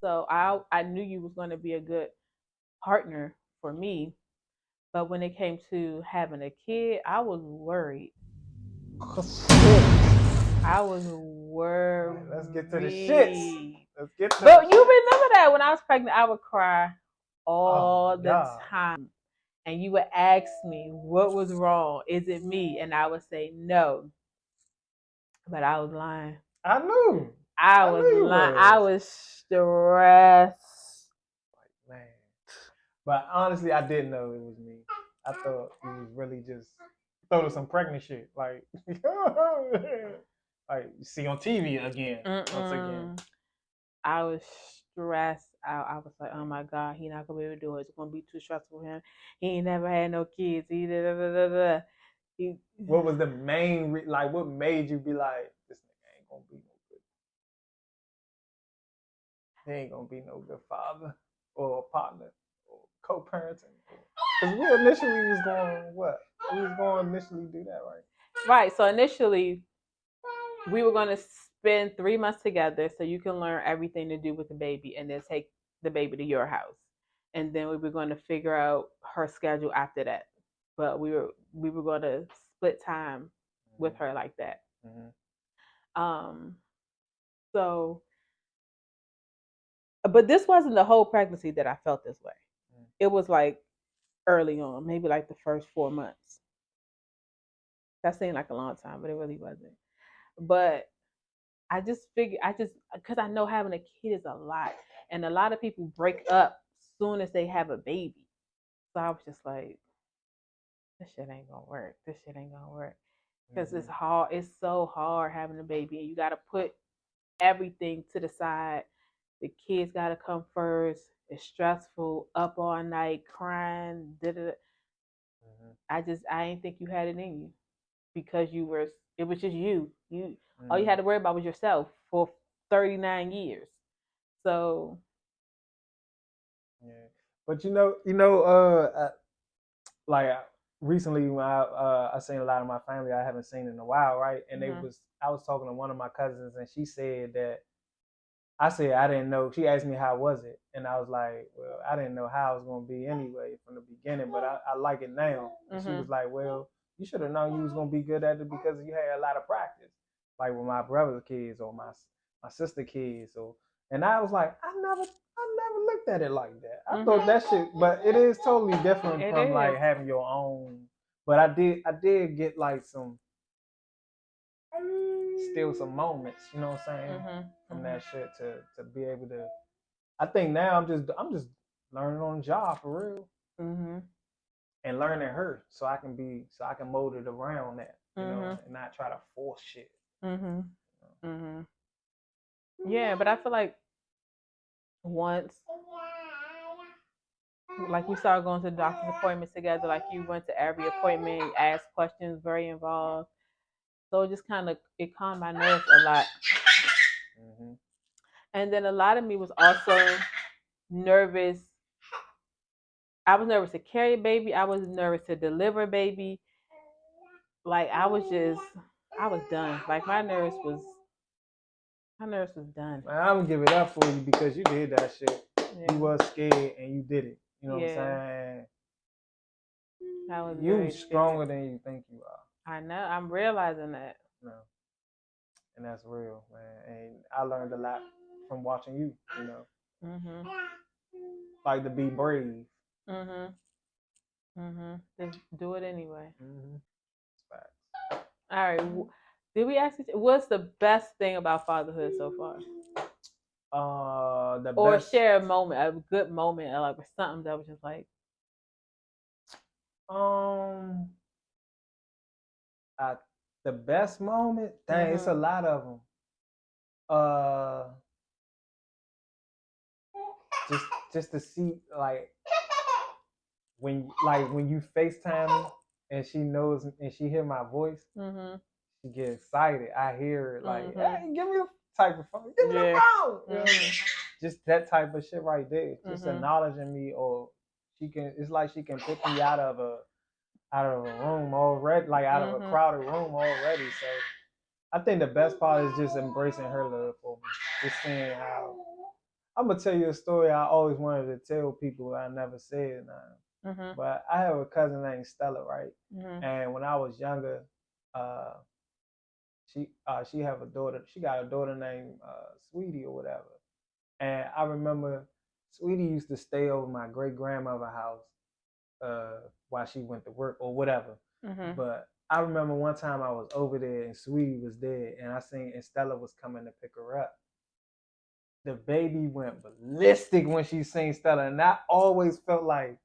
So I knew you was going to be a good partner for me. But when it came to having a kid, I was worried. Shit. I was worried. Let's get to the shits. Let's get to But the you shit. remember that when I was pregnant, I would cry Oh all my the God. time. And you would ask me what was wrong. Is it me? And I would say no. But I was lying. I knew. I I was knew you lying. I was. was stressed. Man. But honestly, I didn't know it was me. I thought you was really just throwing some pregnant shit. Like like you see on TV again. Once again. I was stressed out. I was like, oh my God, he not gonna be able to do it. It's gonna be too stressful for him. He ain't never had no kids. He da, da, da, da, da. He, What was the main like? What made you be like, this nigga ain't gonna be no good? He ain't gonna be no good father or a partner or co-parenting. Because we initially was going what? We was going to initially do that, right? right. So initially, we were gonna spend 3 months together, so you can learn everything to do with the baby, and then take the baby to your house, and then we were going to figure out her schedule after that. But we were going to split time with her like that. Um, so, but this wasn't the whole pregnancy that I felt this way. It was like early on, maybe like the first 4 months. That seemed like a long time, but it really wasn't. But I just figured, because I know having a kid is a lot, and a lot of people break up soon as they have a baby. So I was just like, this shit ain't gonna work. This shit ain't gonna work because it's hard. It's so hard having a baby, and you got to put everything to the side. The kids got to come first. It's stressful, up all night, crying. Da-da-da. I didn't think you had it in you because you were. It was just you. All you had to worry about was yourself for 39 years. So Yeah, but like recently when I seen a lot of my family I haven't seen in a while, right? And I was talking to one of my cousins, and she said that I said I didn't know. She asked me how was it, and I was like, well, I didn't know how it was gonna be anyway from the beginning, but I like it now. And she was like, well, you should have known you was gonna be good at it because you had a lot of practice, like with my brother's kids or my sister kids. So, and I was like, I never looked at it like that. I thought that shit, but it is totally different from like having your own. But I did get like still some moments, you know what I'm saying, from that shit to be able to. I think now I'm just learning on the job for real, and learning her so I can mold it around that, and not try to force shit. Yeah, but I feel like once, like we started going to the doctor's appointments together, like you went to every appointment, you asked questions, very involved. So it just it calmed my nerves a lot. And then a lot of me was also nervous. I was nervous to carry a baby. I was nervous to deliver a baby. Like I was done. Like my nerves was done. Man, I'm gonna give it up for you because you did that shit. Yeah. You was scared and you did it. You know what I'm saying? I was you stronger than you think you are. I know. I'm realizing that. No. And that's real, man. And I learned a lot from watching you, Like to be brave. Just do it anyway. Facts. All right. Did we ask you, what's the best thing about fatherhood so far? Or best... share a moment, a good moment, or like something that was just like. The best moment. Dang, it's a lot of them. Just to see like when you FaceTime me and she knows and she hear my voice, she get excited. I hear it like, hey, give me the type of phone, give me the phone. Just that type of shit right there. Just acknowledging me, or it's like she can pick me out of a room already, like out of a crowded room already. So I think the best part is just embracing her love for me. Just seeing I'm gonna tell you a story I always wanted to tell people, but I never said now. But I have a cousin named Stella, right? And when I was younger, uh, she have a daughter. She got a daughter named Sweetie or whatever. And I remember Sweetie used to stay over my great grandmother's house while she went to work or whatever. But I remember one time I was over there and Sweetie was there, and I seen and Stella was coming to pick her up. The baby went ballistic when she seen Stella, and I always felt like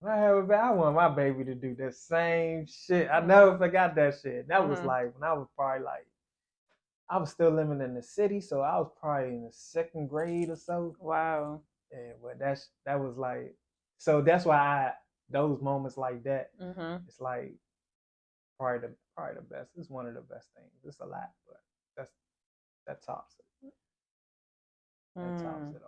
I want my baby to do the same shit. I never forgot that shit. That was like when I was probably like I was still living in the city, so I was probably in the second grade or so. Wow. Yeah, but that was like so that's why those moments like that, it's like probably the best. It's one of the best things. It's a lot, but that tops it. That tops it